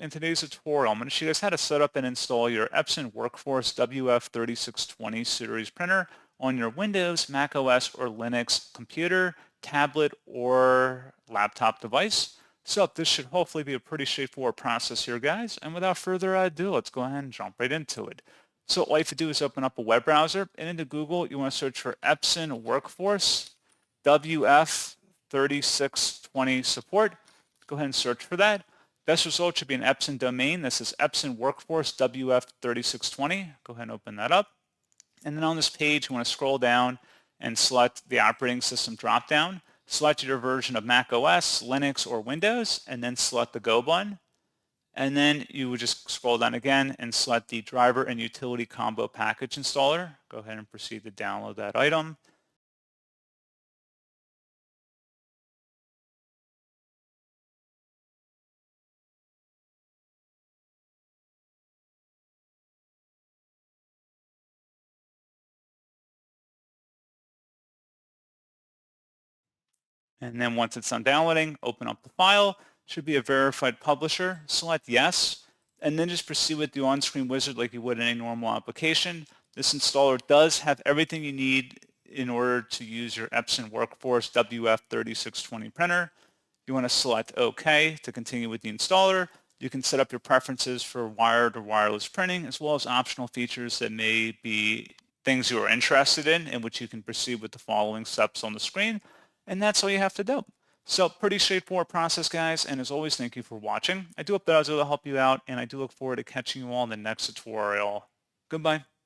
in today's tutorial, I'm going to show you guys how to set up and install your Epson WorkForce WF-3620 series printer on your Windows, Mac OS, or Linux computer, tablet, or laptop device. So this should hopefully be a pretty straightforward process here, guys. And without further ado, let's go ahead and jump right into it. So all you have to do is open up a web browser, and into Google, you want to search for Epson WorkForce WF-3620 support. Go ahead and search for that. Best result should be an Epson domain. This is Epson WorkForce WF-3620. Go ahead and open that up. And then on this page, you want to scroll down and select the operating system dropdown. Select your version of Mac OS, Linux, or Windows, and then select the Go button. And then you would just scroll down again and select the driver and utility combo package installer. Go ahead and proceed to download that item. And then once it's done downloading, open up the file. Should be a verified publisher. Select yes, and then just proceed with the on-screen wizard like you would in any normal application. This installer does have everything you need in order to use your Epson WorkForce WF-3620 printer. You want to select OK to continue with the installer. You can set up your preferences for wired or wireless printing, as well as optional features that may be things you are interested in which you can proceed with the following steps on the screen. And that's all you have to do. So pretty straightforward process, guys. And as always, thank you for watching. I do hope that I was able to help you out, and I do look forward to catching you all in the next tutorial. Goodbye.